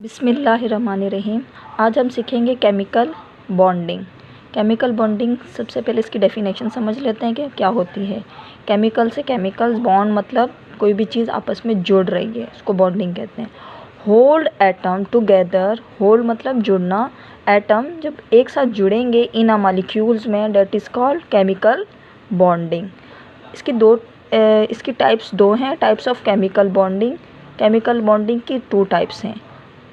बिस्मिल्लाहिर्रहमानिर्रहीम। आज हम सीखेंगे केमिकल बॉन्डिंग। केमिकल बॉन्डिंग सबसे पहले इसकी डेफिनेशन समझ लेते हैं कि क्या होती है। केमिकल से केमिकल्स, बॉन्ड मतलब कोई भी चीज़ आपस में जुड़ रही है, उसको बॉन्डिंग कहते हैं। होल्ड एटम टुगेदर, होल्ड मतलब जुड़ना, एटम जब एक साथ जुड़ेंगे इन अ मॉलिक्यूल्स में, that is called chemical bonding. इसकी टाइप्स दो हैं, types of chemical bonding. Chemical bonding की 2 टाइप्स हैं।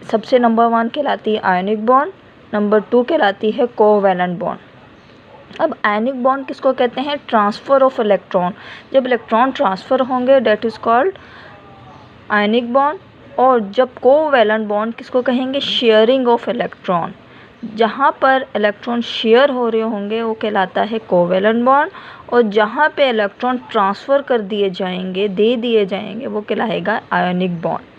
सबसे नंबर 1 कहलाती है आयनिक बॉन्ड, नंबर 2 कहलाती है कोवैलेंट बॉन्ड। अब आयनिक बॉन्ड किसको कहते हैं? Transfer of electron. जब इलेक्ट्रॉन ट्रांसफ़र होंगे that is called ionic bond. और जब कोवैलेंट बॉन्ड किसको कहेंगे? Sharing of electron. जहाँ पर इलेक्ट्रॉन शेयर हो रहे होंगे वो कहलाता है कोवैलेंट बॉन्ड, और जहाँ पे इलेक्ट्रॉन ट्रांसफ़र कर दिए जाएंगे, दे दिए जाएंगे, वो कहलाएगा आयनिक बॉन्ड।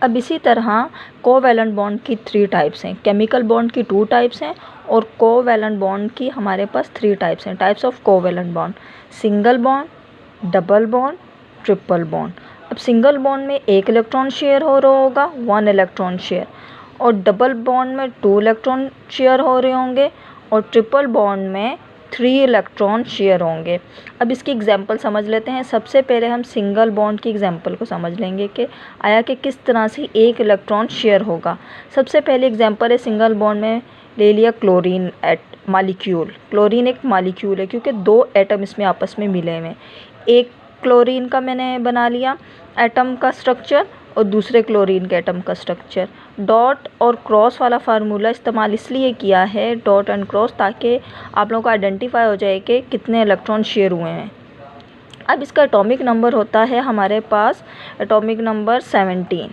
अब इसी तरह कोवैलेंट बॉन्ड की 3 टाइप्स हैं। केमिकल बॉन्ड की 2 टाइप्स हैं और कोवैलेंट बॉन्ड की हमारे पास 3 टाइप्स हैं। Types of covalent bond: single bond, double bond, triple bond. अब सिंगल बॉन्ड में 1 इलेक्ट्रॉन शेयर हो रहा होगा, 1 इलेक्ट्रॉन शेयर, और डबल बॉन्ड में 2 इलेक्ट्रॉन शेयर हो रहे होंगे, और ट्रिपल बॉन्ड में 3 इलेक्ट्रॉन शेयर होंगे। अब इसकी एग्जांपल समझ लेते हैं। सबसे पहले हम सिंगल बॉन्ड की एग्जांपल को समझ लेंगे कि आया कि किस तरह से 1 इलेक्ट्रॉन शेयर होगा। सबसे पहले एग्जांपल है सिंगल बॉन्ड में ले लिया क्लोरीन मॉलिक्यूल। क्लोरीन एक मॉलिक्यूल है क्योंकि 2 एटम इसमें आपस में मिले हुए हैं। एक क्लोरीन का मैंने बना लिया एटम का स्ट्रक्चर और दूसरे क्लोरीन के एटम का स्ट्रक्चर। डॉट और क्रॉस वाला फार्मूला इस्तेमाल इसलिए किया है, डॉट एंड क्रॉस, ताकि आप लोगों को आइडेंटिफाई हो जाए कि कितने इलेक्ट्रॉन शेयर हुए हैं। अब इसका एटॉमिक नंबर होता है हमारे पास एटॉमिक नंबर 17।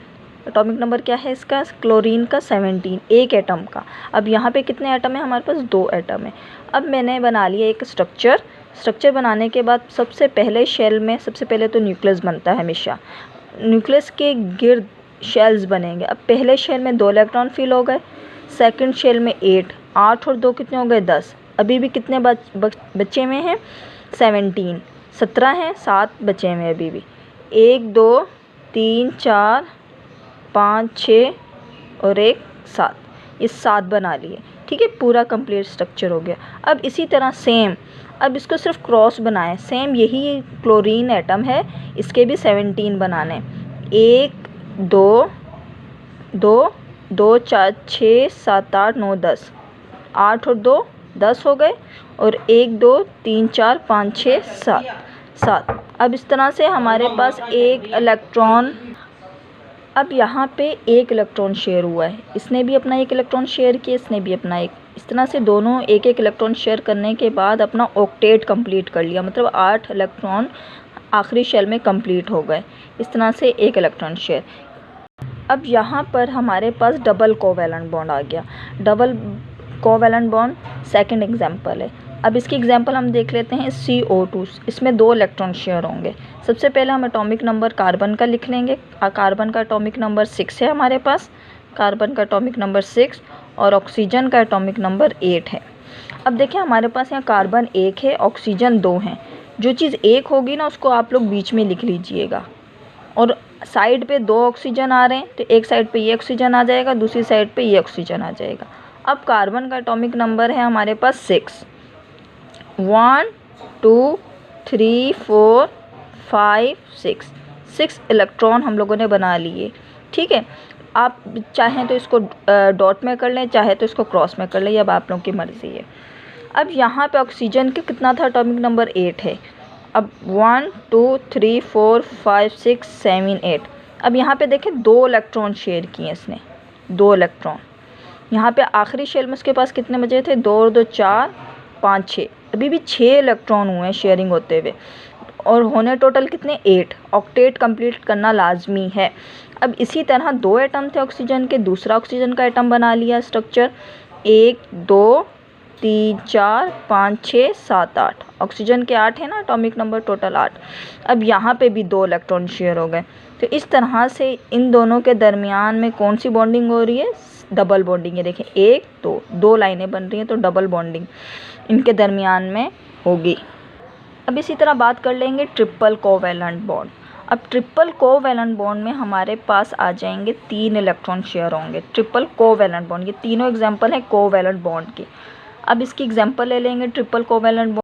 एटॉमिक नंबर क्या है इसका? क्लोरीन का 17, एक एटम का। अब यहाँ पे कितने एटम है? हमारे पास 2 एटम है। अब मैंने बना लिया एक स्ट्रक्चर बनाने के बाद सबसे पहले शेल में सबसे पहले तो न्यूक्लियस बनता है हमेशा। न्यूक्लियस के गिर्द शेल्स बनेंगे। अब पहले शेल में 2 इलेक्ट्रॉन फिल हो गए, सेकंड शेल में 8 और 2 कितने हो गए? 10। अभी भी कितने बचे हुए हैं? 17 17 हैं, 7 बचे हुए अभी भी। 1 2 3 4 5 6 और 1 7, ये 7 बना लिए। ठीक है, पूरा कंप्लीट स्ट्रक्चर हो गया। अब इसी तरह सेम, अब इसको सिर्फ क्रॉस बनाएं। सेम यही क्लोरीन एटम है, इसके भी 17 बनाने। 1 2 2 2 4 6 7 8 9 10, 8 और 2 10 हो गए, और 1 2 3 4 5 6 7। अब इस तरह से हमारे पास एक इलेक्ट्रॉन, अब यहाँ पे 1 इलेक्ट्रॉन शेयर हुआ है, इसने भी अपना 1 इलेक्ट्रॉन शेयर किया, इसने भी अपना एक। इस तरह से दोनों 1 इलेक्ट्रॉन शेयर करने के बाद अपना ऑक्टेट कंप्लीट कर लिया, मतलब 8 इलेक्ट्रॉन आखिरी शेल में कंप्लीट हो गए। इस तरह से 1 इलेक्ट्रॉन शेयर। अब यहाँ पर हमारे पास डबल कोवैलेंट बॉन्ड आ गया। Double covalent bond second example है। अब इसकी एग्जांपल हम देख लेते हैं CO2। इसमें 2 इलेक्ट्रॉन शेयर होंगे। सबसे पहले हम एटॉमिक नंबर कार्बन का लिख लेंगे। कार्बन का एटॉमिक नंबर 6 है हमारे पास, कार्बन का एटॉमिक नंबर 6, और ऑक्सीजन का एटॉमिक नंबर 8 है। अब देखिए हमारे पास यहाँ कार्बन 1 है, ऑक्सीजन 2 हैं। जो चीज़ 1 होगी ना उसको आप लोग बीच में लिख लीजिएगा, और साइड पे 2 ऑक्सीजन आ रहे हैं तो एक साइड पे ये ऑक्सीजन आ जाएगा, दूसरी साइड पे ये ऑक्सीजन आ जाएगा। अब कार्बन का एटॉमिक नंबर है हमारे पास 6। 1 2 3 4 5 6 इलेक्ट्रॉन हम लोगों ने बना लिए। ठीक है, आप चाहें तो इसको डॉट में कर लें, चाहे तो इसको क्रॉस में कर लें, ये अब आप लोगों की मर्ज़ी है। अब यहाँ पे ऑक्सीजन के कितना था? एटॉमिक नंबर 8 है। अब 1 2 3 4 5 6 7 8। अब यहाँ पे देखें 2 इलेक्ट्रॉन शेयर किए इसने, 2 इलेक्ट्रॉन। यहाँ पे आखिरी शेल में उसके पास कितने बचे थे? 2 और 2 4 5 6, अभी भी 6 इलेक्ट्रॉन हुए हैं शेयरिंग होते हुए, और होने टोटल कितने? 8। ऑक्टेट कंप्लीट करना लाजमी है। अब इसी तरह 2 एटम थे ऑक्सीजन के, दूसरा ऑक्सीजन का एटम बना लिया स्ट्रक्चर। 1 2 3 4 5 6 7 8, ऑक्सीजन के 8 है ना एटॉमिक नंबर, टोटल 8। अब यहाँ पे भी 2 इलेक्ट्रॉन शेयर हो गए। तो इस तरह से इन दोनों के दरमियान में कौन सी बॉन्डिंग हो रही है? डबल बॉन्डिंग है। देखें 1 2 लाइनें बन रही हैं, तो डबल बॉन्डिंग इनके दरमियान में होगी। अब इसी तरह बात कर लेंगे ट्रिपल कोवैलेंट बॉन्ड। अब ट्रिपल कोवैलेंट बॉन्ड में हमारे पास आ जाएंगे 3 इलेक्ट्रॉन शेयर होंगे। ट्रिपल कोवैलेंट बॉन्ड, ये तीनों एग्जाम्पल हैं कोवैलेंट बॉन्ड के। अब इसकी एग्जाम्पल ले लेंगे ट्रिपल कोवैलेंट बॉन्ड।